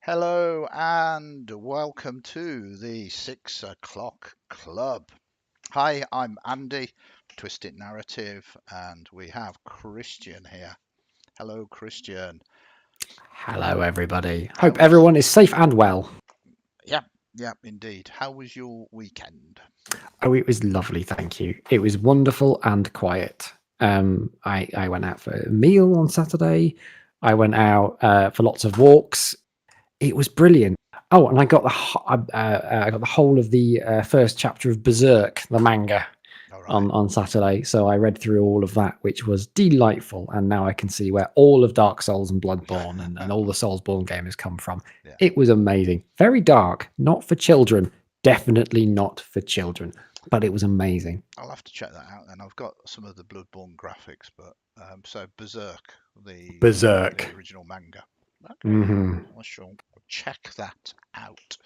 Hello and welcome to the 6 o'clock club. Hi, I'm Andy, Twisted Narrative, and we have Kristian here. Hello, Kristian. Hello, everybody. How Hope was? everyone is safe and well. Yeah, yeah, indeed. How was your weekend? Oh, it was lovely, thank you. It was wonderful and quiet. I went out for a meal on Saturday. I went out for lots of walks. It was brilliant. Oh, and I got the whole of the first chapter of Berserk, the manga, All right. on Saturday. So I read through all of that, which was delightful. And now I can see where all of Dark Souls and Bloodborne and all the Soulsborne gamers come from. Yeah, It was amazing. Very dark, not for children. Definitely not for children. But it was amazing. I'll have to check that out then. I've got some of the Bloodborne graphics, but so Berserk, the Berserk. original manga. Okay, Hmm. I shall check that out.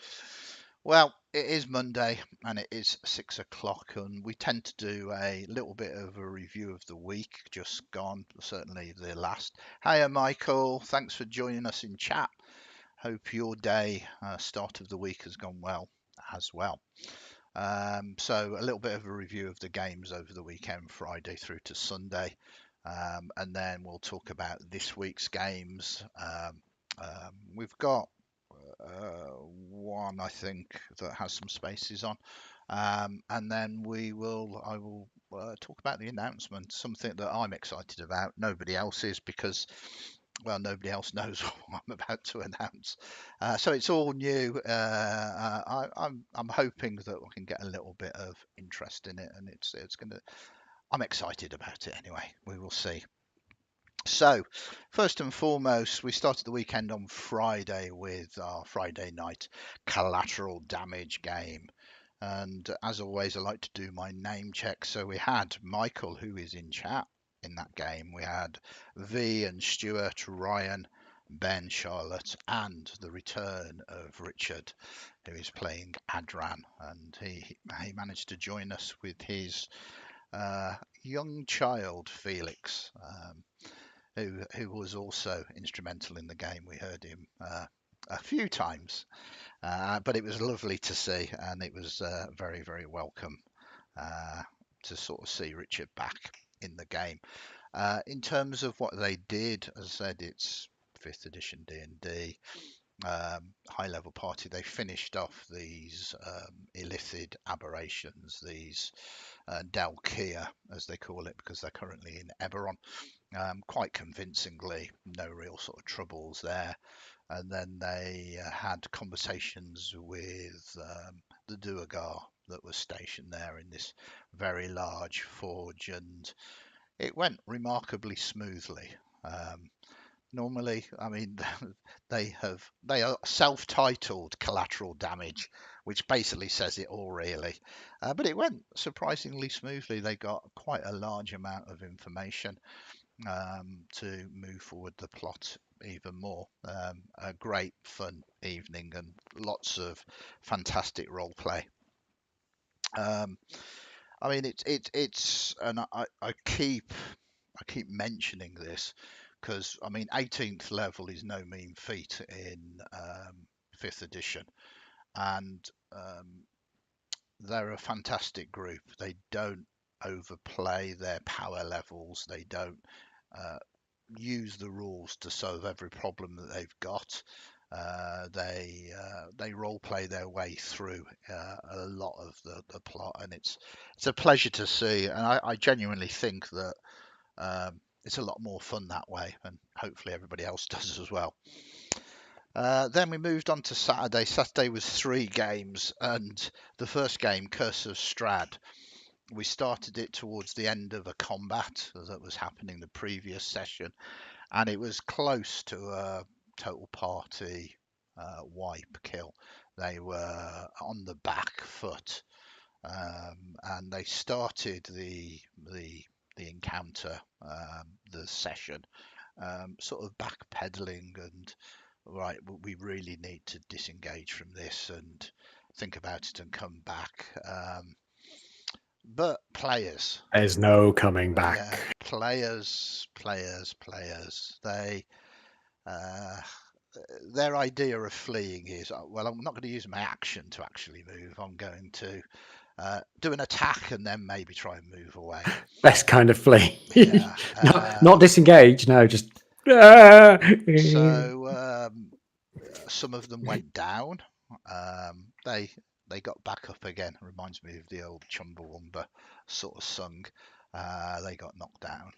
Well, it is Monday and it is 6 o'clock, and we tend to do a little bit of a review of the week just gone, certainly the last. Hiya, Michael. Thanks for joining us in chat. Hope your day, start of the week, has gone well as well. So, a little bit of a review of the games over the weekend, Friday through to Sunday, and then we'll talk about this week's games. We've got one I think that has some spaces on, and then I will talk about the announcement, something that I'm excited about. Nobody else is because, well, nobody else knows what I'm about to announce. So it's all new. I'm hoping that we can get a little bit of interest in it, and it's gonna. I'm excited about it anyway. We will see. So, first and foremost, we started the weekend on Friday with our Friday night collateral damage game. And as always, I like to do my name check. So we had Michael, who is in chat in that game. We had V and Stuart, Ryan, Ben, Charlotte, and the return of Richard, who is playing Adran. And he managed to join us with his uh, young child, Felix. Who was also instrumental in the game. We heard him a few times, but it was lovely to see, and it was very, very welcome uh, to sort of see Richard back in the game. In terms of what they did, as I said, it's fifth edition D&D, high level party. They finished off these illithid aberrations, these Dalkia, as they call it, because they're currently in Eberron, quite convincingly. No real sort of troubles there. And then they had conversations with the Duergar that was stationed there in this very large forge, and it went remarkably smoothly. Um, Normally, I mean, they are self-titled collateral damage, which basically says it all really. But it went surprisingly smoothly. They got quite a large amount of information to move forward the plot even more. A great fun evening and lots of fantastic role play. Um, I mean, it's and I keep mentioning this because I mean 18th level is no mean feat in fifth edition, and um, they're a fantastic group. They don't overplay their power levels. They don't uh, use the rules to solve every problem that they've got. They role play their way through a lot of the plot, and it's a pleasure to see. And I genuinely think that it's a lot more fun that way, and hopefully everybody else does as well. Then we moved on to Saturday. Saturday was three games, and the first game, Curse of Strahd, we started it towards the end of a combat that was happening the previous session, and it was close to a total party wipe kill. They were on the back foot, and they started the encounter, the session, sort of backpedaling and right, we really need to disengage from this and think about it and come back. But players, There's no coming back. yeah, players. They uh, their idea of fleeing is, well, I'm not going to use my action to actually move. I'm going to do an attack and then maybe try and move away. Best kind of flee. Yeah. Not disengage. No, just. Ah! So some of them went down. They got back up again. Reminds me of the old Chumbawamba sort of song. They got knocked down.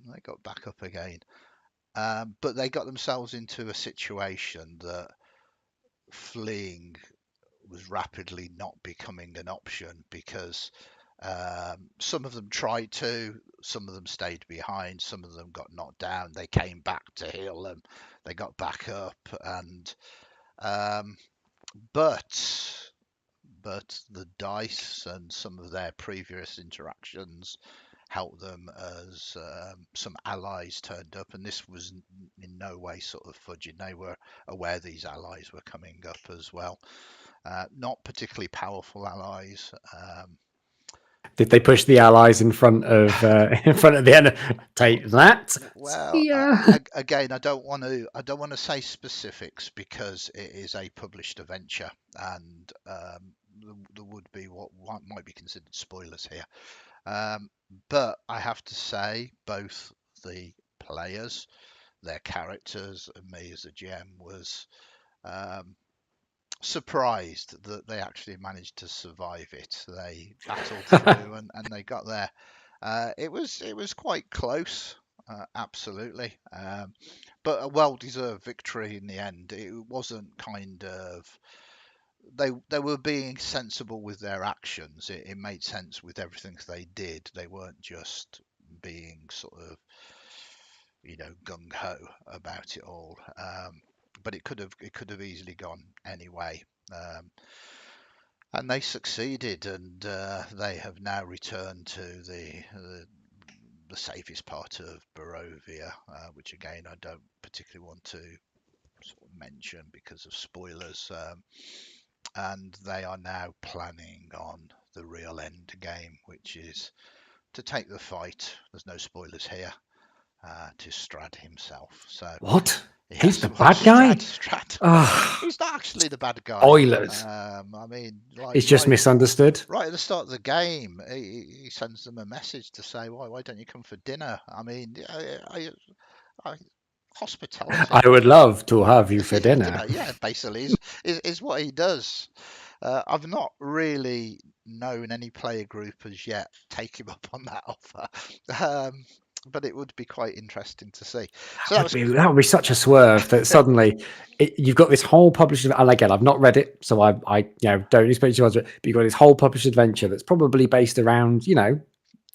They got back up again. But they got themselves into a situation that fleeing was rapidly not becoming an option because some of them tried to, some of them stayed behind, some of them got knocked down. They came back to heal them. They got back up, and um, but the dice and some of their previous interactions helped them as some allies turned up, and this was in no way sort of fudging. They were aware these allies were coming up as well. Not particularly powerful allies. Did they push the allies in front of in front of the enemy? Take that. Well, Yeah. again, I don't want to say specifics because it is a published adventure, and there would be what might be considered spoilers here. Um, but I have to say, both the players, their characters, and me as a GM was um, surprised that they actually managed to survive it. They battled through and they got there. It was quite close, absolutely, but a well-deserved victory in the end. It wasn't kind of they were being sensible with their actions. It made sense with everything they did. They weren't just being sort of gung ho about it all. But it could have easily gone anyway. Um, and they succeeded, and they have now returned to the safest part of Barovia, which again I don't particularly want to sort of mention because of spoilers. And they are now planning on the real end game, which is to take the fight. There's no spoilers here. To Strad himself. So What? He's yes, the well, bad guy? Strad. Ah, He's not actually the bad guy. Oilers. I mean, like It's just misunderstood. right at the start of the game, he sends them a message to say, "Why don't you come for dinner?" I mean, I, hospitality. I would love to have you for dinner. Yeah, basically is what he does. I've not really known any player group as yet take him up on that offer, um, but it would be quite interesting to see. So That would be such a swerve that suddenly you've got this whole published. And again, I've not read it, so I don't expect you to. But you've got this whole published adventure that's probably based around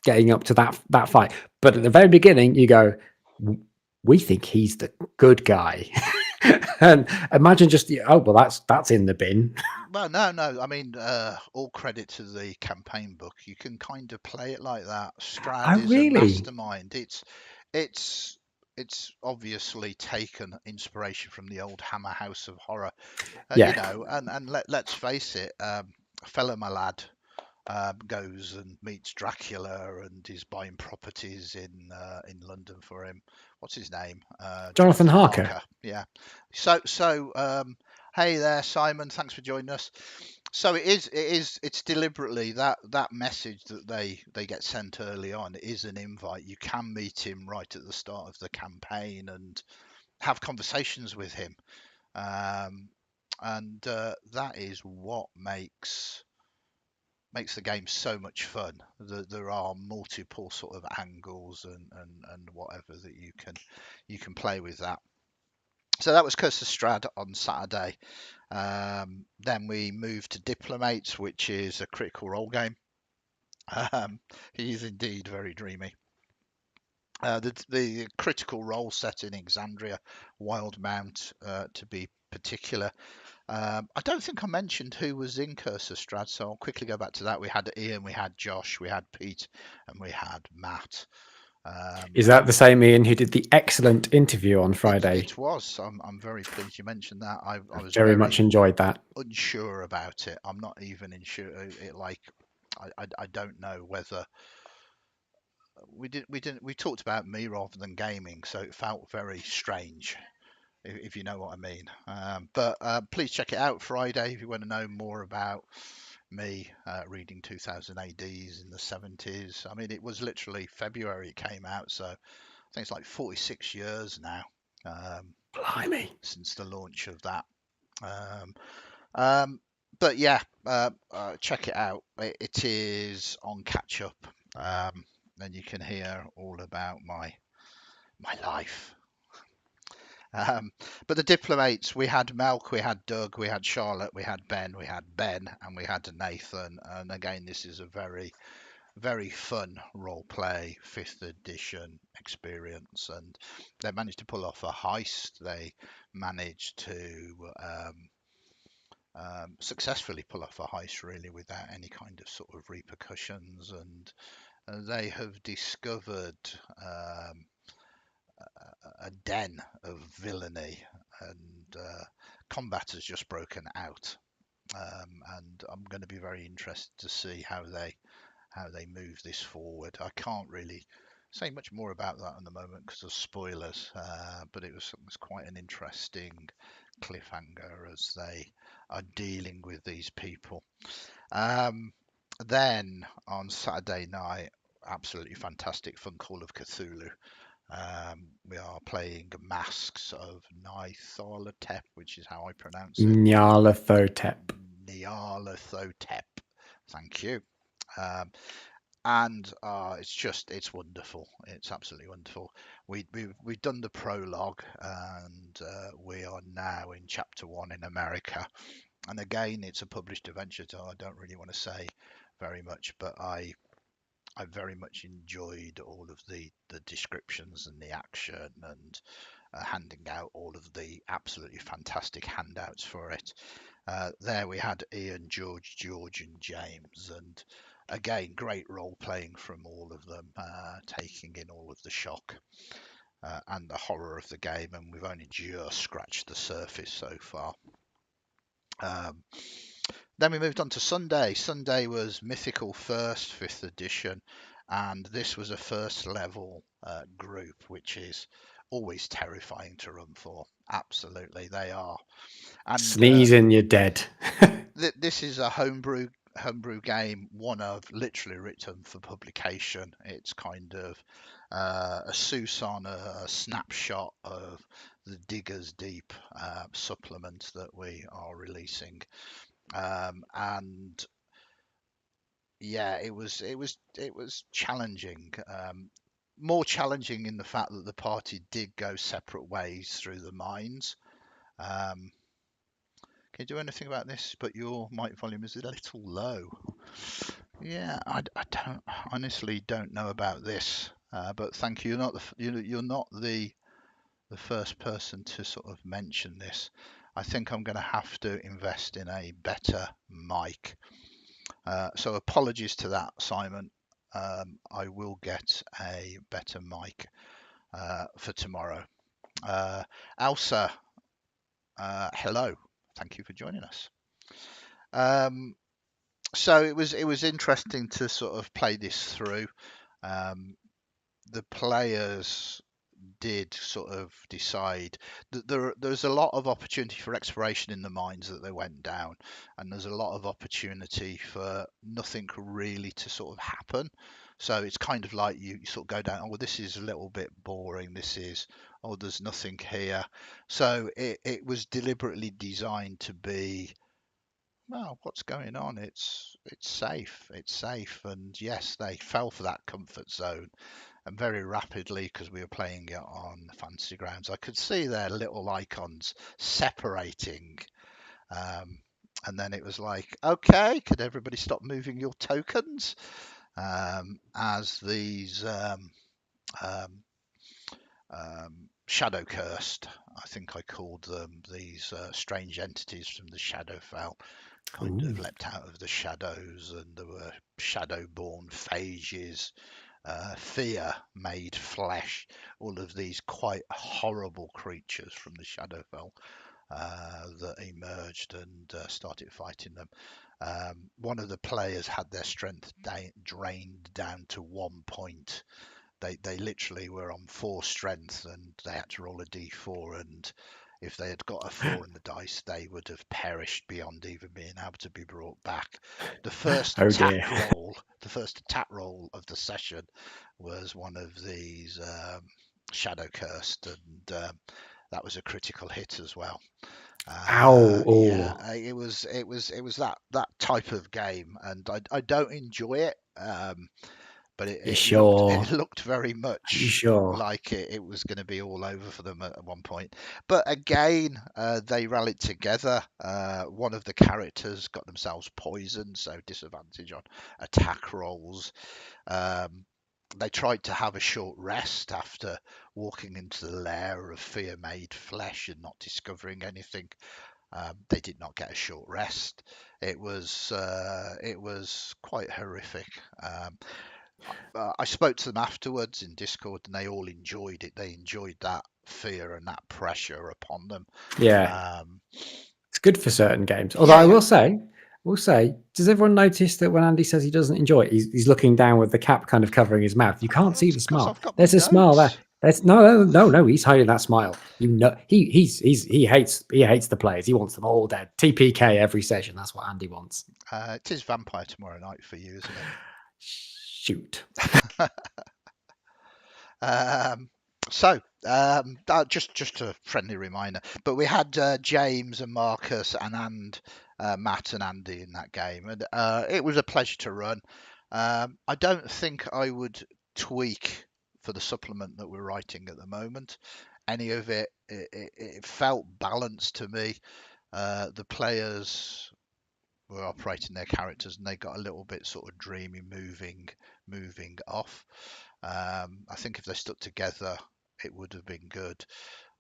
getting up to that fight. But at the very beginning, you go, we think he's the good guy, and imagine just that's in the bin. well, no. I mean, all credit to the campaign book. You can kind of play it like that. Strad Oh, is a really? mastermind. It's obviously taken inspiration from the old Hammer House of Horror, Yeah. and let's face it, fella my lad goes and meets Dracula and is buying properties in London for him. What's his name? Jonathan Jonathan Harker. Harker. Yeah. So hey there, Simon. Thanks for joining us. So it's deliberately that message that they get sent early on is an invite. You can meet him right at the start of the campaign and have conversations with him. Um, and that is what makes the game so much fun. There are multiple sort of angles and whatever that you can play with that. So that was Curse of Strahd on Saturday. Then we moved to Diplomates, which is a critical role game. He is indeed very dreamy. The critical role set in Exandria, Wildmount to be particular. I don't think I mentioned who was in Curse of Strahd, so I'll quickly go back to that. We had Ian, we had Josh, we had Pete, and we had Matt. Is that the same Ian who did the excellent interview on It Friday? it was. I'm very pleased you mentioned that. I was Very much very enjoyed that. unsure about it. I'm not even unsure. Like I don't know whether we talked about me rather than gaming, so it felt very strange. if you know what I mean. But please check it out Friday if you want to know more about me reading 2000 ADs in the 70s. I mean, it was literally February it came out, so I think it's like 46 years now Blimey. since the launch of that. Um, um, but yeah, check it out. It is on catch up, and you can hear all about my life. Um, but the diplomates, we had Melk, we had Doug, we had Charlotte, we had Ben, and we had Nathan. And again, this is a very fun role play fifth edition experience, and they managed to pull off a heist. They managed to successfully pull off a heist really without any kind of sort of repercussions, and they have discovered um, a den of villainy, and combat has just broken out. And I'm going to be very interested to see how they move this forward. I can't really say much more about that at the moment because of spoilers, but it was quite an interesting cliffhanger as they are dealing with these people. Um, then on Saturday night, absolutely fantastic fun Call of Cthulhu. We are playing Masks of Nyarlathotep, which is how I pronounce it. Nyarlathotep. Nyarlathotep. Thank you. Um, and it's wonderful. It's absolutely wonderful. We've done the prologue, and we are now in chapter one in America. And again, it's a published adventure, so I don't really want to say very much, but I very much enjoyed all of the descriptions and the action, and handing out all of the absolutely fantastic handouts for it. There we had Ian, George, and James, and again, great role playing from all of them, taking in all of the shock and the horror of the game, and we've only just scratched the surface so far. Um, then we moved on to Sunday. Sunday was Mythical First, 5th edition, and this was a first level group, which is always terrifying to run for. Absolutely, they are. And Sneeze and you're dead. this is a homebrew game, one of literally written for publication. It's kind of a Susan, a snapshot of the Diggers Deep supplement that we are releasing. And yeah, it was challenging. More challenging in the fact that the party did go separate ways through the mines. Um, can you do anything about this? But your mic volume is a little low. Yeah, I don't honestly don't know about this. But thank you. You're not the first person to sort of mention this. I think I'm going to have to invest in a better mic. So apologies to that, Simon. I will get a better mic for tomorrow. Elsa, hello. Thank you for joining us. Um, so it was interesting to sort of play this through. Um, the players did sort of decide that there's a lot of opportunity for exploration in the mines that they went down, and there's a lot of opportunity for nothing really to sort of happen. So it's kind of like you sort of go down, oh well, this is a little bit boring, this is, oh there's nothing here. So it was deliberately designed to be, well, what's going on? It's safe, and yes, they fell for that comfort zone, and very rapidly, because we were playing it on fantasy grounds, I could see their little icons separating. Um, and then it was like, okay, could everybody stop moving your tokens? As these um, shadow cursed, I think I called them, these strange entities from the Shadowfell kind Ooh. of leapt out of the shadows, and there were shadow-born phages, fear made flesh, all of these quite horrible creatures from the Shadowfell that emerged and started fighting them. One of the players had their strength drained down to 1 point. They literally were on 4 strength, and they had to roll a d4, and If they had got a 4 in the dice, they would have perished beyond even being able to be brought back. The first Oh dear. attack roll, the first attack roll of the session was one of these shadow cursed, and that was a critical hit as well. Ow. Yeah, Oh, it was that type of game, and I don't enjoy it. But you it looked sure? it looked very You much sure? like it was going to be all over for them at one point. But again, they rallied together. One of the characters got themselves poisoned, so disadvantage on attack rolls. Um, they tried to have a short rest after walking into the lair of fear-made flesh and not discovering anything. They did not get a short rest. It was quite horrific. I spoke to them afterwards in Discord, and they all enjoyed it. They enjoyed that fear and that pressure upon them. Yeah, Um, it's good for certain games. Although yeah, I yeah. will say, does everyone notice that when Andy says he doesn't enjoy it, he's looking down with the cap kind of covering his mouth? You can't see It's the because smile. I've got my There's a smile there. notes. There's no. He's hiding that smile. You know, he hates the players. He wants them all dead. TPK every session. That's what Andy wants. It is Vampire tomorrow night for you, isn't Shoot. it? Just a friendly reminder. But we had James and Marcus and Matt and Andy in that game, and it was a pleasure to run. I don't think I would tweak for the supplement that we're writing at the moment. Any of it felt balanced to me. The players were operating their characters, and they got a little bit sort of dreamy, moving off. I think if they stuck together, it would have been good.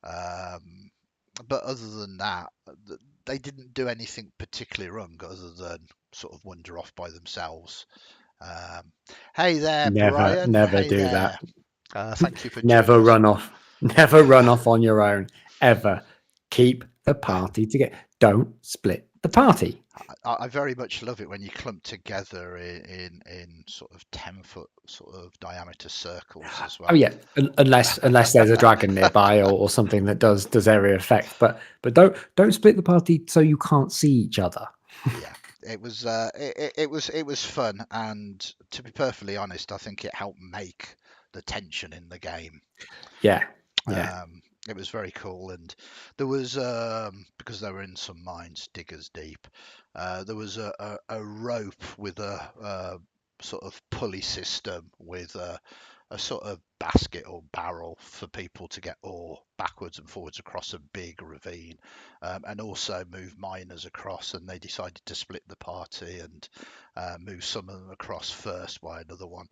Um, but other than that, they didn't do anything particularly wrong, other than sort of wander off by themselves. Um, hey there, Brian. Never Hey do that. there. Thank you for joining Never us. run off. Never run off on your own. Ever. Keep the party together. Don't split the party. I very much love it when you clump together in sort of 10-foot sort of diameter circles as Oh well. yeah, unless there's a dragon nearby or something that does area effect. But don't split the party so you can't see each other. Yeah, it was fun, and to be perfectly honest, I think it helped make the tension in the game. Yeah, yeah, It was very cool, and there was because they were in some mines, diggers deep. There was a rope with a sort of pulley system with a sort of basket or barrel for people to get ore backwards and forwards across a big ravine, and also move miners across. And they decided to split the party and move some of them across first by another one.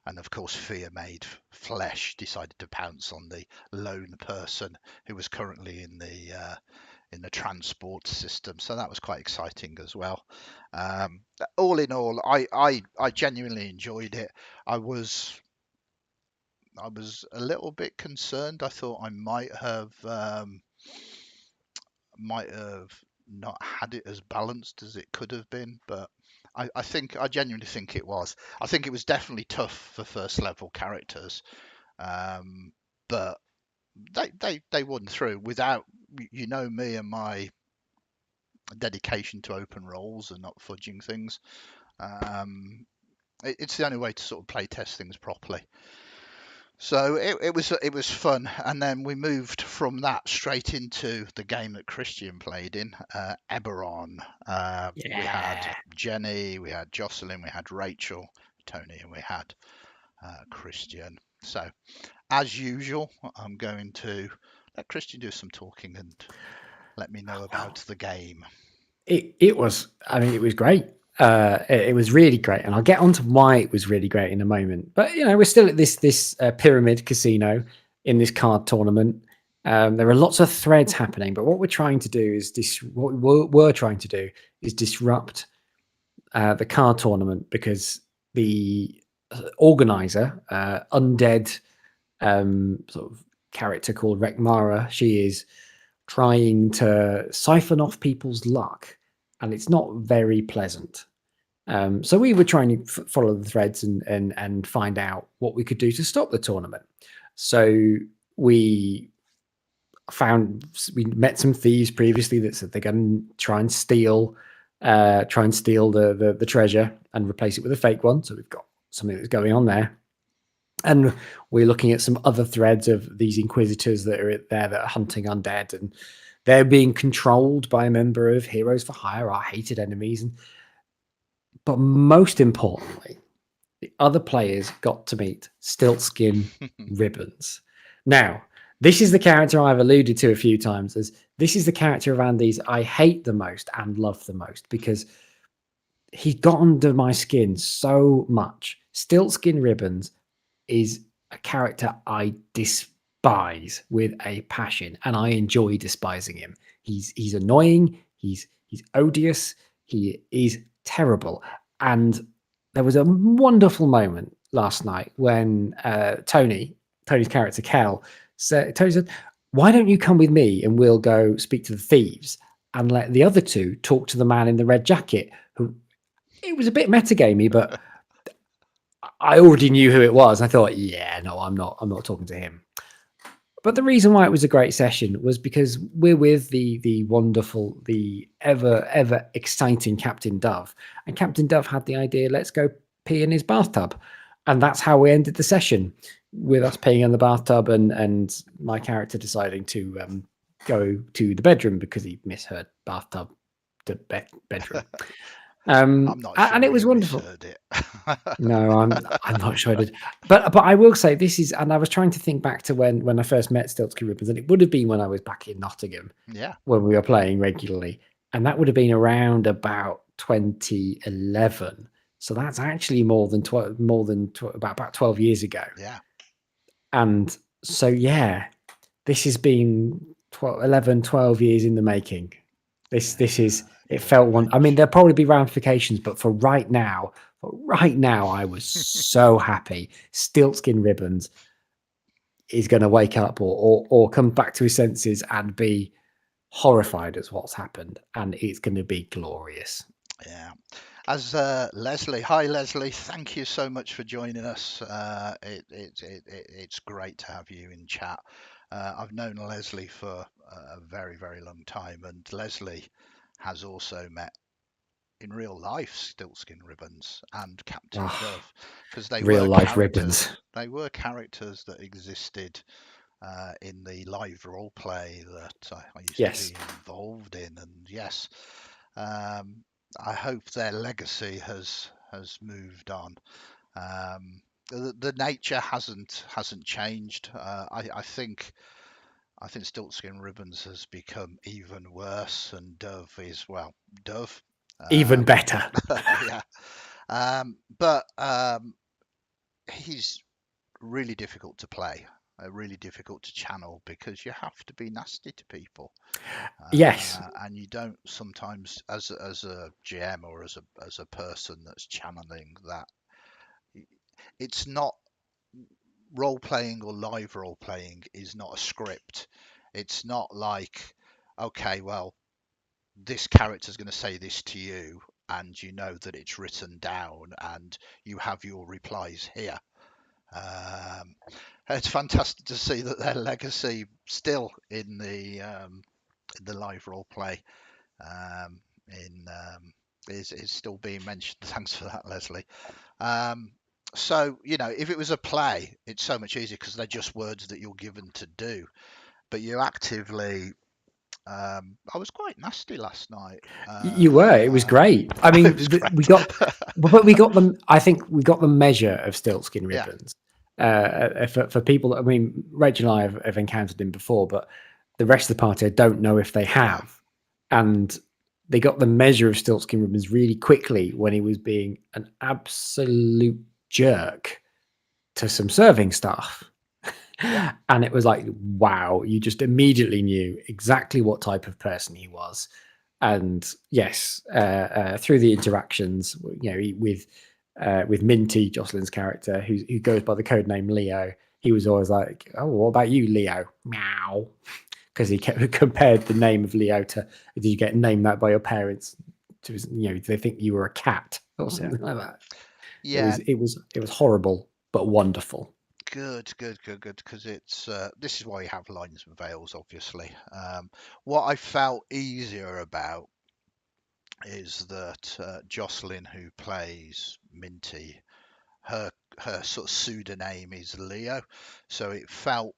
And of course, Fear Made Flesh decided to pounce on the lone person who was currently in the transport system. So that was quite exciting as well. Um, all in all, I genuinely enjoyed it. I was I was a little bit concerned. I thought I might have not had it as balanced as it could have been, but I genuinely think it was. I think it was definitely tough for first level characters, um, but they won through without, me and my dedication to open roles and not fudging things. Um, it's the only way to sort of play test things properly. So it was fun, and then we moved from that straight into the game that Kristian played in, Eberron. We had yeah. Jenny, we had Jocelyn, we had Rachel, Tony, and we had Kristian. So as usual, I'm going to let Kristian do some talking and let me know about Well, the game. it was. I mean, it was great. It was really great, and I'll get onto why it was really great in a moment. But we're still at this pyramid casino in this card tournament. There are lots of threads happening, but what we're trying to do is we're trying to do is disrupt the card tournament because the organizer, undead sort of character called Rekmara, she is trying to siphon off people's luck, and it's not very pleasant. So we were trying to follow the threads and find out what we could do to stop the tournament. So we we met some thieves previously that said they're going to try and steal the treasure and replace it with a fake one. So we've got something that's going on there. And we're looking at some other threads of these inquisitors that are there that are hunting undead, and they're being controlled by a member of Heroes for Hire, our hated enemies. But most importantly, the other players got to meet Stiltskin Ribbons. Now, this is the character I've alluded to a few times as this is the character of Andy's I hate the most and love the most because he got under my skin so much. Stiltskin Ribbons is a character I despise with a passion, and I enjoy despising him. He's annoying, he's odious, he is terrible. And there was a wonderful moment last night when Tony's character Cal Tony said, "Why don't you come with me and we'll go speak to the thieves and let the other two talk to the man in the red jacket?" Who it was a bit metagamey, but I already knew who it was. I thought, yeah, no, I'm not talking to him. But the reason why it was a great session was because we're with the wonderful, the ever exciting Captain Dove, and Captain Dove had the idea, let's go pee in his bathtub, and that's how we ended the session, with us peeing in the bathtub and my character deciding to go to the bedroom because he misheard bathtub to bedroom. I'm not sure And it was wonderful. Misheard it. No, I'm not sure I did. But I will say this is, and I was trying to think back to when I first met Stiltskin Ribbons, and it would have been when I was back in Nottingham, Yeah. when we were playing regularly, and that would have been around about 2011. So that's actually about 12 years ago. Yeah. And so yeah, this has been 12 years in the making. This is it felt one. I mean, there'll probably be ramifications, but for right now, I was so happy. Stiltskin Ribbons is going to wake up or come back to his senses and be horrified at what's happened, and it's going to be glorious. Yeah. As Leslie, hi Leslie, thank you so much for joining us. It's great to have you in chat. I've known Leslie for a very, very long time, and Leslie has also met in real life Stiltskin Ribbons and Captain Dove, because they real were life characters. ribbons. They were characters that existed in the live role play that I used to be involved in, and yes. I hope their legacy has moved on. The nature hasn't changed. I think Stiltskin Ribbons has become even worse, and Dove is Dove. Even better. Yeah. But he's really difficult to play, really difficult to channel because you have to be nasty to people. Yes. And you don't sometimes, as a GM or as a person that's channeling that, it's not role playing or live role playing is not a script. It's not like, okay, well, this character's going to say this to you, and you know that it's written down, and you have your replies here. It's fantastic to see that their legacy still in the live role play is still being mentioned. Thanks for that, Leslie. So if it was a play, it's so much easier because they're just words that you're given to do. But you actively, I was quite nasty last night. You were. It was great. I mean, we got them. I think we got the measure of Stiltskin Ribbons. Yeah. For people, I mean, Rachel and I have encountered him before, but the rest of the party I don't know if they have. Yeah. And they got the measure of Stiltskin Ribbons really quickly when he was being an absolute jerk to some serving staff. Yeah. And it was like, wow, you just immediately knew exactly what type of person he was. And yes, through the interactions, with Minty, Jocelyn's character, who goes by the code name Leo, he was always like, "Oh, what about you, Leo?" Meow, because he kept compared the name of Leo to, did you get named that by your parents? To, they think you were a cat or something like that. Yeah, it was horrible but wonderful. good. Because it's this is why you have lines and veils, obviously. What I felt easier about is that Jocelyn, who plays Minty, her her sort of pseudonym is Leo, so it felt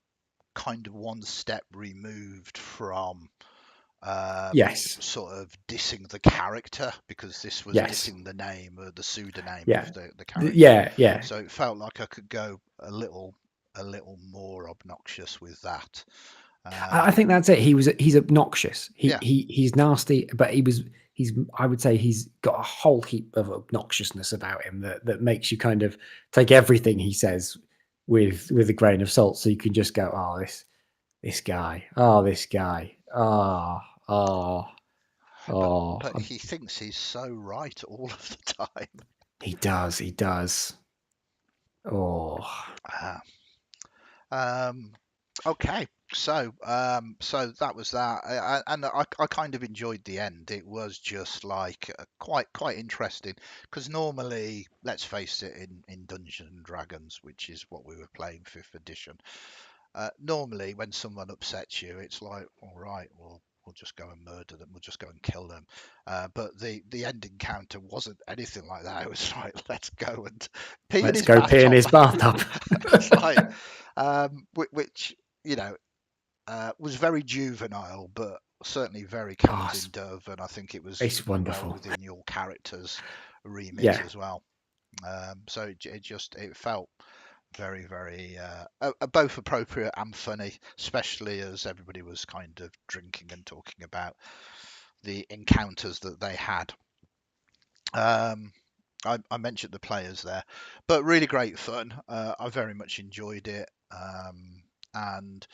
kind of one step removed from Yes, sort of dissing the character, because this was yes, dissing the name or the pseudonym of yeah, the character. yeah. So it felt like I could go a little more obnoxious with that. I think that's it. He's obnoxious. Yeah, He's nasty, but he's I would say he's got a whole heap of obnoxiousness about him that makes you kind of take everything he says with a grain of salt. So you can just go, oh, this guy, oh, this guy, oh, oh, but oh. but he thinks he's so right all of the time. He does. Oh, Uh, um, okay, so that was that, and I kind of enjoyed the end. It was just like quite interesting, because normally, let's face it, in Dungeons and Dragons, which is what we were playing fifth edition, normally when someone upsets you, it's like, all right, well, we'll just go and murder them, we'll just go and kill them. But the end encounter wasn't anything like that. It was like, let's go and pee in let's his go pee in bathtub. his bathtub. It's like, which was very juvenile, but certainly very Oh, Captain Dove, and I think it was it's well wonderful. within your character's remit Yeah. as well. So it felt very both appropriate and funny, especially as everybody was kind of drinking and talking about the encounters that they had. Um, I mentioned the players there, but really great fun. I very much enjoyed it, and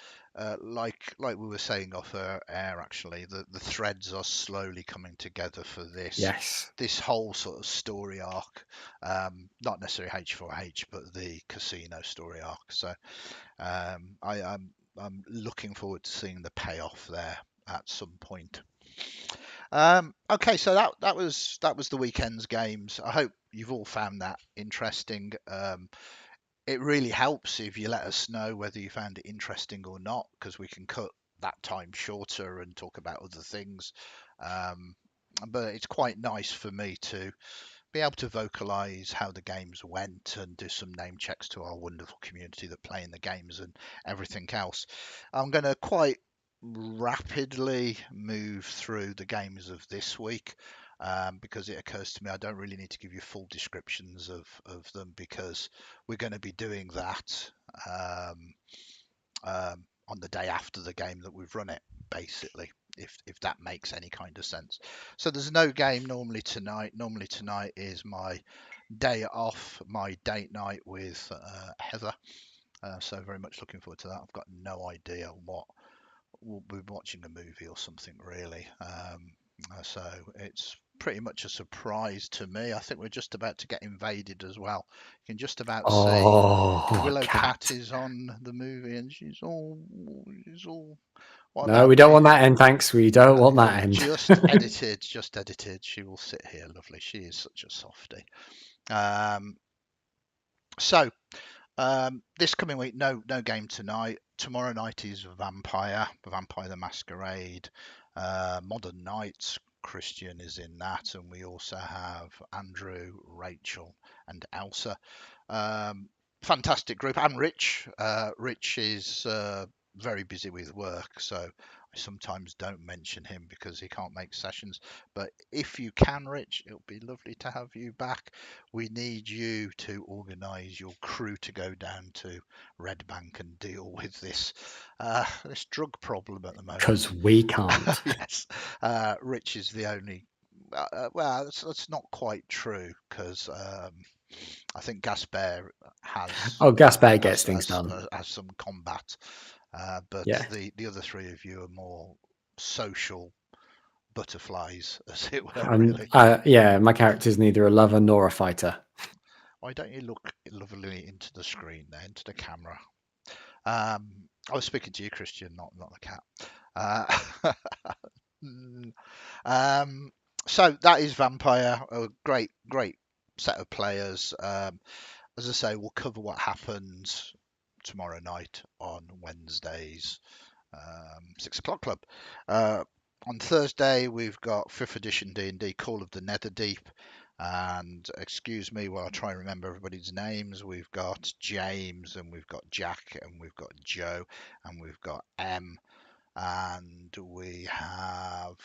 like we were saying off air, actually, the threads are slowly coming together for Yes. this whole sort of story arc. Not necessarily H4H, but the casino story arc. So I'm looking forward to seeing the payoff there at some point. Okay, so that was the weekend's games. I hope you've all found that interesting. It really helps if you let us know whether you found it interesting or not, because we can cut that time shorter and talk about other things. Um, but it's quite nice for me to be able to vocalize how the games went and do some name checks to our wonderful community that play in the games and everything else. I'm going to quite rapidly move through the games of this week, because it occurs to me I don't really need to give you full descriptions of them, because we're going to be doing that um, on the day after the game that we've run it, basically, if that makes any kind of sense. So there's no game normally tonight. Normally tonight is my day off, my date night with Heather. So very much looking forward to that. I've got no idea what we'll be watching, a movie or something, really. So it's pretty much a surprise to me. I think we're just about to get invaded as well. You can just about see Oh, Willow Cat cat. is on the movie, and she's all. What No, about we don't me? want that end, thanks. We don't want that end. Just edited, just edited. She will sit here, lovely. She is such a softie. Um, so this coming week, no game tonight. Tomorrow night is Vampire the Masquerade, Modern Knights. Kristian is in that, and we also have Andrew, Rachel, and Elsa. Fantastic group, and Rich. Rich is very busy with work, so I sometimes don't mention him because he can't make sessions. But if you can, Rich, it'll be lovely to have you back. We need you to organise your crew to go down to Red Bank and deal with this drug problem at the moment. Because we can't. Yes, Rich is the only. Well, that's not quite true, because I think Gasper has Oh, Gaspar gets has things has, done. uh, has some combat, but Yeah. the other three of you are more social butterflies, as it were, And really. yeah, my character's neither a lover nor a fighter. Why don't you look lovely into the screen there, into the camera? I was speaking to you, Kristian, not the cat. Uh, um, so that is Vampire, a great set of players. As I say, we'll cover what happened tomorrow night on Wednesday's 6 o'clock club. Uh, on Thursday, we've got 5th edition D&D Call of the Netherdeep. And excuse me while I try and remember everybody's names. We've got James, and we've got Jack, and we've got Joe, and we've got M, and we have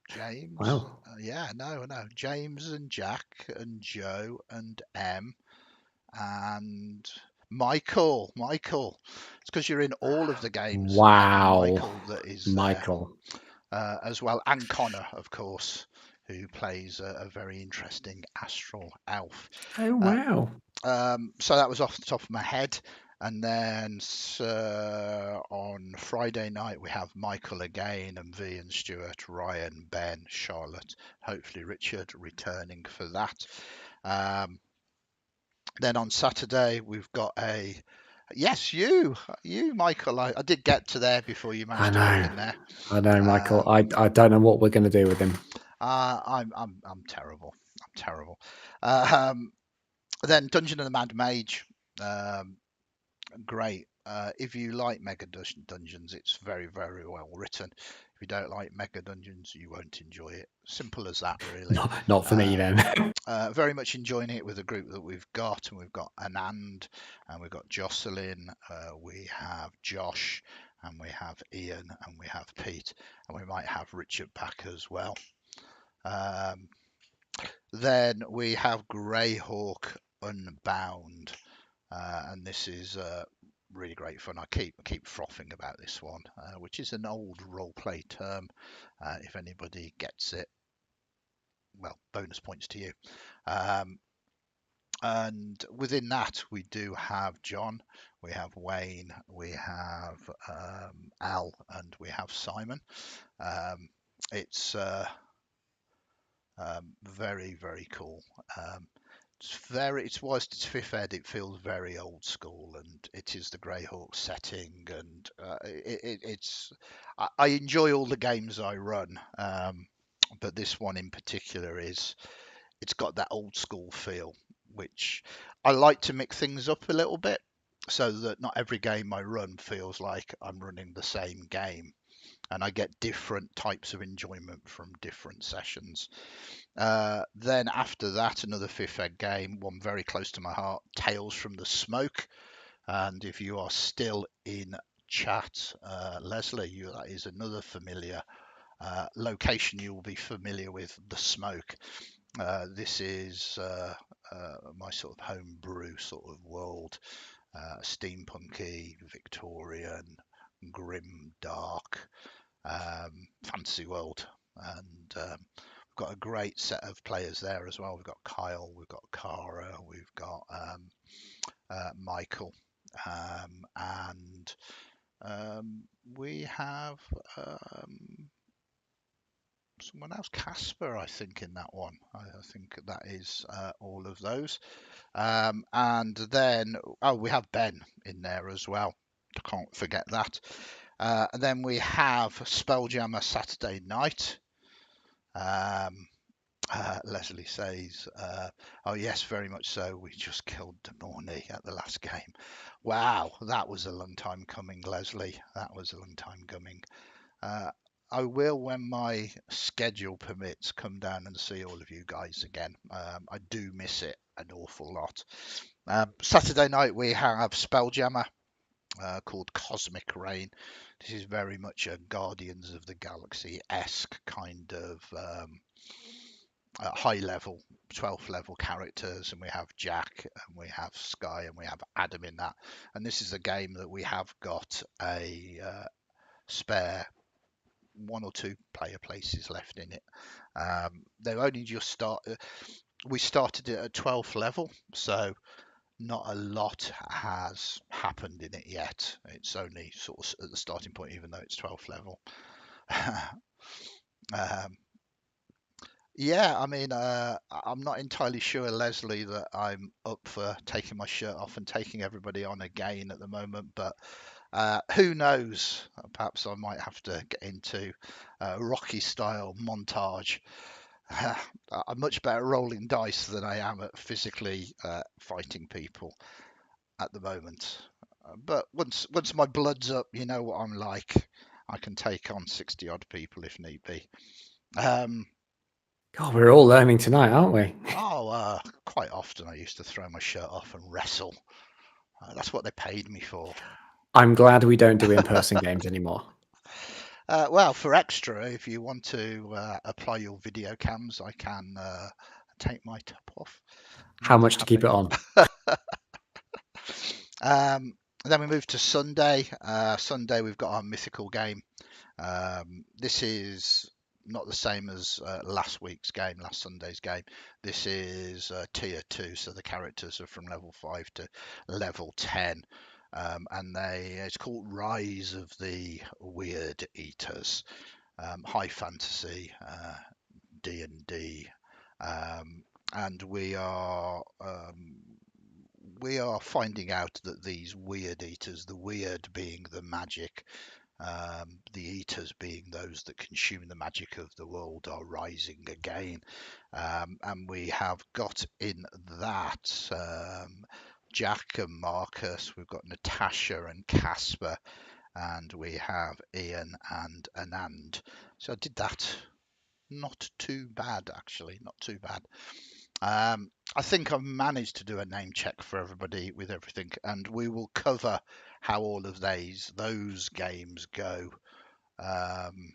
James. Wow. Yeah, no, James and Jack and Joe and M and Michael. Michael. It's because you're in all of the games. Wow. Michael that is there Michael. as well, and Connor, of course, who plays a very interesting astral elf. Oh, Uh, wow. so that was off the top of my head. And then on Friday night, we have Michael again, and V and Stuart, Ryan, Ben, Charlotte, hopefully Richard returning for that. Then on Saturday, we've got yes, you, Michael. I did get to there before you I managed to pop know. in there. I know, Michael. Um, I don't know what we're going to do with him. I'm terrible. I'm terrible. Um, then Dungeon of the Mad Mage. Um, Great. If you like Mega Dungeons, it's very, very well written. If you don't like Mega Dungeons, you won't enjoy it. Simple as that, really. Not for me Uh, then. very much enjoying it with the group that we've got, and we've got Anand, and we've got Jocelyn, we have Josh, and we have Ian, and we have Pete, and we might have Richard back as well. Then we have Greyhawk Unbound. And this is really great fun. I keep frothing about this one, which is an old role play term. If anybody gets it, well, bonus points to you. And within that, we do have John, we have Wayne, we have Al, and we have Simon. It's very, very cool. It's whilst it's fifth ed, it feels very old school, and it is the Greyhawk setting, and it's I enjoy all the games I run, but this one in particular it's got that old school feel, which I like to mix things up a little bit, so that not every game I run feels like I'm running the same game, and I get different types of enjoyment from different sessions. Then after that, another fifth ed game, one very close to my heart, Tales from the Smoke. And if you are still in chat, Leslie, that is another familiar location you will be familiar with, the Smoke. This is my sort of home brew sort of world, steampunky, Victorian, grim, dark, fantasy world. And got a great set of players there as well. We've got Kyle, we've got Cara, we've got Michael, and we have someone else, Casper, I think, in that one. I think that is all of those. And then, we have Ben in there as well. I can't forget that. And then we have Spelljammer Saturday night. Leslie says, "Oh yes, very much so. We just killed Demorny at the last game. Wow, that was a long time coming, Leslie. That was a long time coming. Uh, I will, when my schedule permits, come down and see all of you guys again. I do miss it an awful lot. Saturday night we have Spelljammer." Called Cosmic Rain. This is very much a Guardians of the Galaxy-esque kind of high level 12th level characters, and we have Jack, and we have Sky, and we have Adam in that. And this is a game that we have got a spare one or two player places left in it. They've only just started. We started it at 12th level, so not a lot has happened in it yet. It's only sort of at the starting point, even though it's 12th level. um, Yeah, I mean, I'm not entirely sure, Leslie, that I'm up for taking my shirt off and taking everybody on again at the moment, but who knows? Perhaps I might have to get into Rocky style montage I'm much better rolling dice than I am at physically fighting people at the moment. But once my blood's up, you know what I'm like. I can take on 60 odd people if need be. Um, God, we're all learning tonight, aren't we? Quite often I used to throw my shirt off and wrestle. That's what they paid me for. I'm glad we don't do in-person games anymore. Well, for extra, if you want to apply your video cams, I can take my top off. How More than much to keep happy. it on? Then we move to Sunday. Sunday, we've got our mythical game. This is not the same as last week's game, last Sunday's game. This is tier 2, so the characters are from level 5 to level 10. And it's called Rise of the Weird Eaters. High fantasy, D&D. And we are finding out that these weird eaters, the weird being the magic, the eaters being those that consume the magic of the world, are rising again. And we have got in that Jack and Marcus, we've got Natasha and Casper, and we have Ian and Anand. So I did that. Not too bad, actually, not too bad. I think I've managed to do a name check for everybody with everything, and we will cover how all of those games go, um,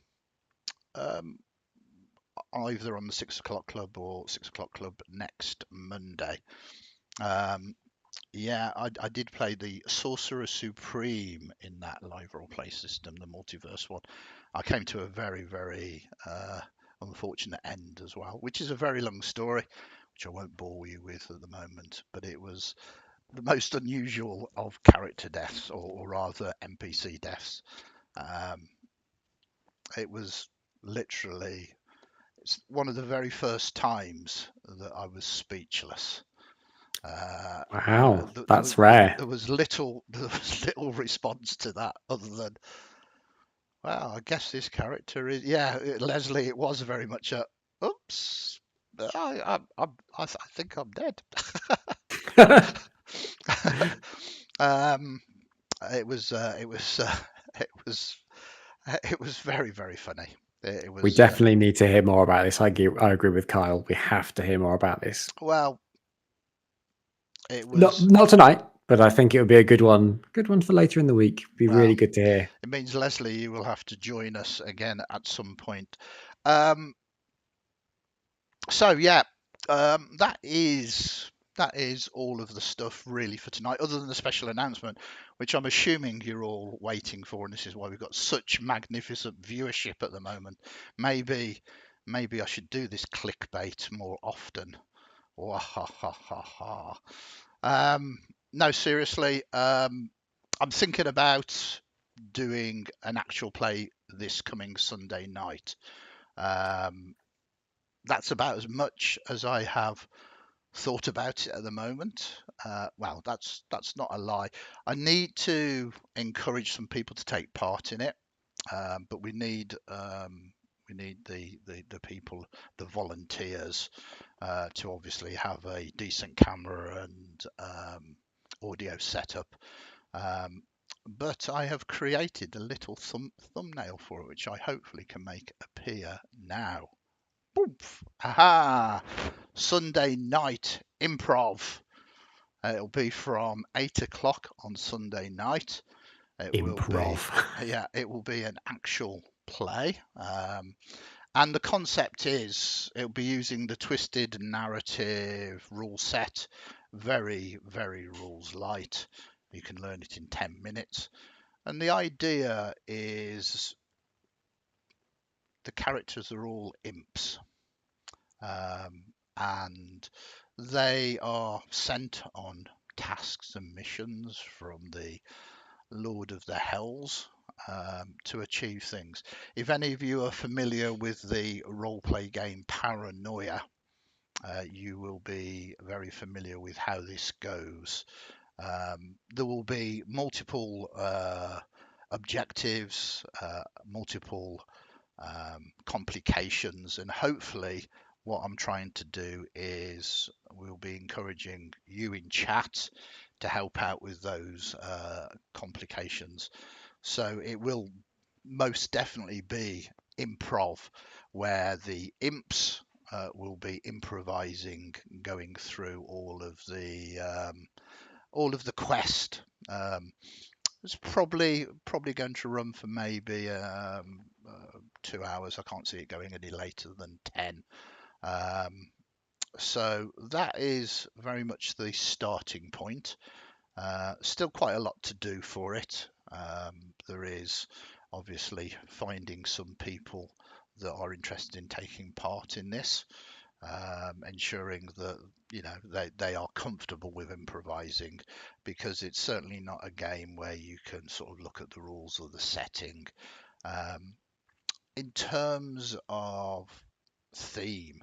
um, either on the 6 o'clock club or 6 o'clock club next Monday. Um, yeah, I did play the Sorcerer Supreme in that live role play system, the multiverse one. I came to a very, very unfortunate end as well, which is a very long story, which I won't bore you with at the moment. But it was the most unusual of character deaths, or rather NPC deaths. Um, it was literally, it's one of the very first times that I was speechless. Uh, Wow, th- there was that's rare. there was little there was little response to that other than, well, I guess this character is, Leslie. It was very much a oops. I think I'm dead. um, it was it was it was very, very funny. It We was definitely need to hear more about this. I agree with Kyle. We have to hear more about this. well, it Not was not tonight, but I think it would be a good one. Good one for later in the week. Be really well. good to hear. It means, Leslie, you will have to join us again at some point. Um, so yeah, that is all of the stuff really for tonight, other than the special announcement, which I'm assuming you're all waiting for, and this is why we've got such magnificent viewership at the moment. Maybe, maybe I should do this clickbait more often. Wah, ha ha ha ha. No, seriously, I'm thinking about doing an actual play this coming Sunday night. Um, that's about as much as I have thought about it at the moment. Well, that's not a lie. I need to encourage some people to take part in it, but we need the people, the volunteers, to obviously have a decent camera and audio setup. Um, but I have created a little thumbnail for it, which I hopefully can make appear now. Boof. Aha! Sunday night improv. It'll be from 8 o'clock on Sunday night. It will be, Improv. yeah, it will be an actual play. And the concept is it'll be using the twisted narrative rule set, very, very rules light. You can learn it in 10 minutes. And the idea is the characters are all imps. And they are sent on tasks and missions from the Lord of the Hells, to achieve things. If any of you are familiar with the role-play game Paranoia, you will be very familiar with how this goes. There will be multiple objectives, multiple complications, and hopefully what I'm trying to do is we'll be encouraging you in chat to help out with those complications. So it will most definitely be improv, where the imps will be improvising, going through all of the quest. It's probably going to run for maybe 2 hours. I can't see it going any later than 10. Um, so that is very much the starting point. Still quite a lot to do for it. There is obviously finding some people that are interested in taking part in this, ensuring that they are comfortable with improvising, because it's certainly not a game where you can sort of look at the rules or the setting. Um, in terms of theme,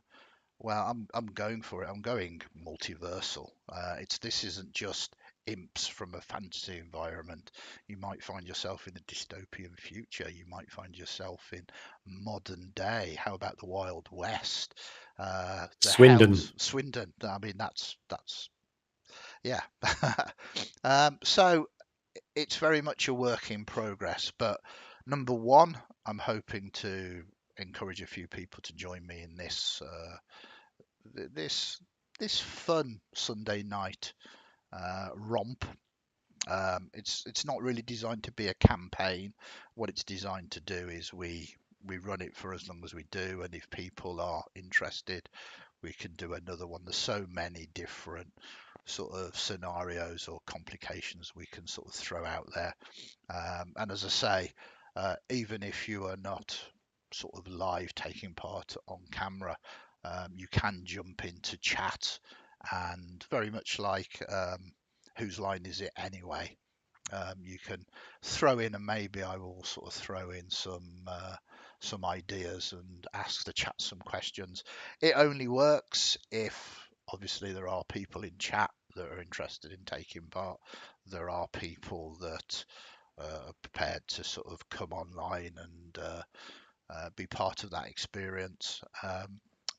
well, I'm going for it. I'm going multiversal. This isn't just imps from a fantasy environment. You might find yourself in a dystopian future. You might find yourself in modern day. How about the Wild West? The Swindon. Hells, Swindon. I mean, that's yeah. So it's very much a work in progress. But number one, I'm hoping to encourage a few people to join me in this this fun Sunday night romp. It's not really designed to be a campaign. What it's designed to do is we run it for as long as we do, and if people are interested, we can do another one. There's so many different sort of scenarios or complications we can sort of throw out there. And as I say, even if you are not sort of live taking part on camera, you can jump into chat, and very much like whose line is it anyway? You can throw in, and maybe I will sort of throw in some ideas and ask the chat some questions. It only works if obviously there are people in chat that are interested in taking part. There are people that are prepared to sort of come online and be part of that experience.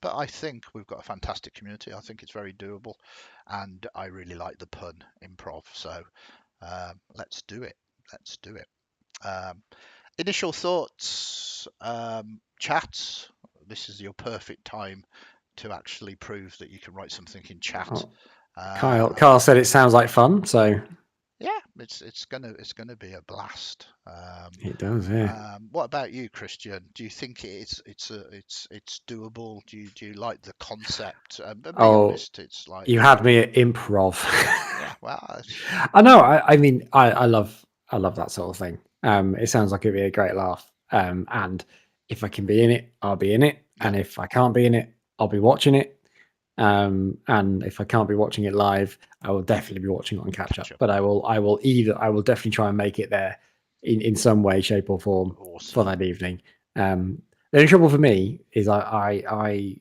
But I think we've got a fantastic community. I think it's very doable, and I really like the pun improv. So let's do it. Let's do it. Um, Initial thoughts, chats. This is your perfect time to actually prove that you can write something in chat. Oh, Uh, Kyle said it sounds like fun, so yeah, it's gonna be a blast. it does. Yeah. What about you, Christian? Do you think it's doable? Do you like the concept? But be Oh, honest, it's like, you had me at improv. yeah, well, I know. I mean, I love that sort of thing. It sounds like it'd be a great laugh. And if I can be in it, I'll be in it. yeah, And if I can't be in it, I'll be watching it. And if I can't be watching it live, I will definitely be watching it on catch catch up. up. But I will definitely try and make it there in some way, shape, or form for Awesome. that evening. The only trouble for me is I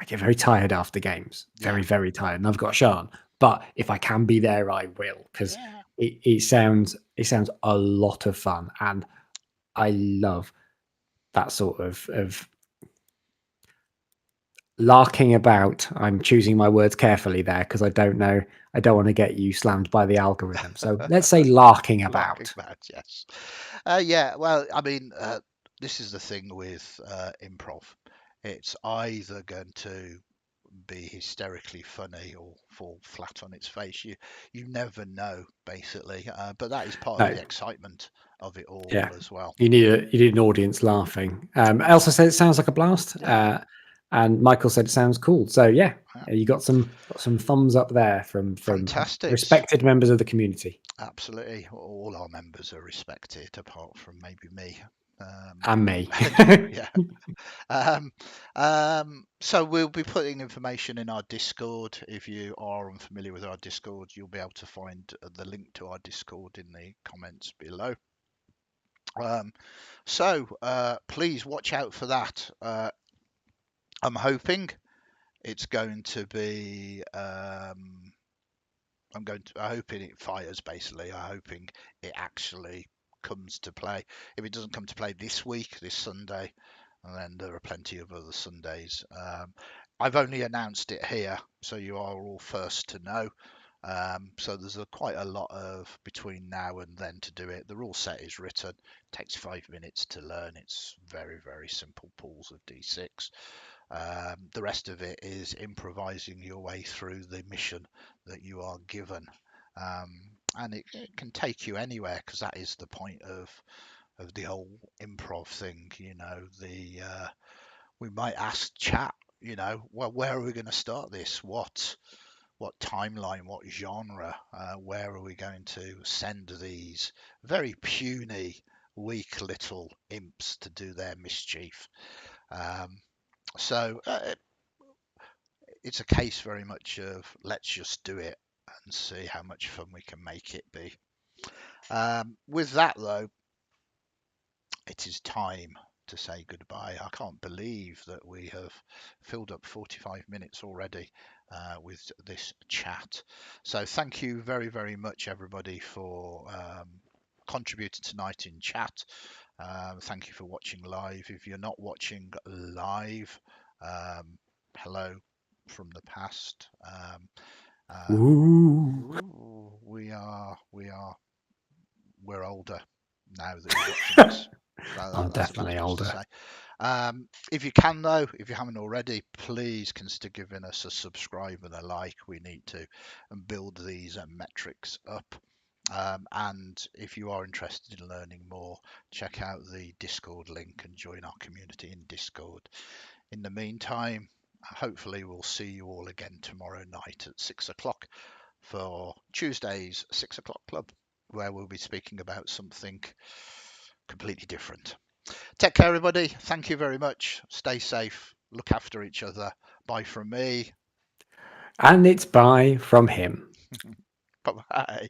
get very tired after games, Yeah, very, very tired, and I've got Sean. But if I can be there, I will, because yeah, it sounds a lot of fun, and I love that sort of larking about. I'm choosing my words carefully there because I don't know. I don't want to get you slammed by the algorithm. So let's say larking larking about. about, yes. Yeah, well, I mean, this is the thing with improv. It's either going to be hysterically funny or fall flat on its face. You never know, basically. But that is part of No, the excitement of it all yeah, as well. you need an audience laughing. Elsa said it sounds like a blast, Yeah, and Michael said it sounds cool. So yeah, yeah. you got some thumbs up there from Fantastic. respected members of the community Absolutely. All our members are respected, apart from maybe me. and me. And you, yeah. Um, so we'll be putting information in our Discord. If you are unfamiliar with our Discord, you'll be able to find the link to our Discord in the comments below. Please watch out for that. I'm hoping it's going to be. I'm hoping it fires. Basically, I'm hoping it actually comes to play. If it doesn't come to play this week, this Sunday, and then there are plenty of other Sundays. I've only announced it here, so you are all first to know. So there's quite a lot of between now and then to do it. The rule set is written, takes 5 minutes to learn. It's very, very simple pools of D6. The rest of it is improvising your way through the mission that you are given. And it can take you anywhere because that is the point of the whole improv thing. We might ask chat, well, where are we going to start this? What timeline, what genre, where are we going to send these very puny, weak little imps to do their mischief? Um, so it's a case very much of let's just do it and see how much fun we can make it be. With that, though, it is time to say goodbye. I can't believe that we have filled up 45 minutes already with this chat. So thank you very, very much, everybody, for contributing tonight in chat. Thank you for watching live. If you're not watching live, hello from the past. Ooh. We're older now that you're watching us. So I'm that's all definitely there is to older. say. If you can, though, if you haven't already, please consider giving us a subscribe and a like. We need to and build these metrics up. And if you are interested in learning more, check out the Discord link and join our community in Discord. In the meantime, hopefully we'll see you all again tomorrow night at 6 o'clock for Tuesday's 6 o'clock club, where we'll be speaking about something completely different. Take care, everybody. Thank you very much. Stay safe. Look after each other. Bye from me. And it's bye from him. Bye bye.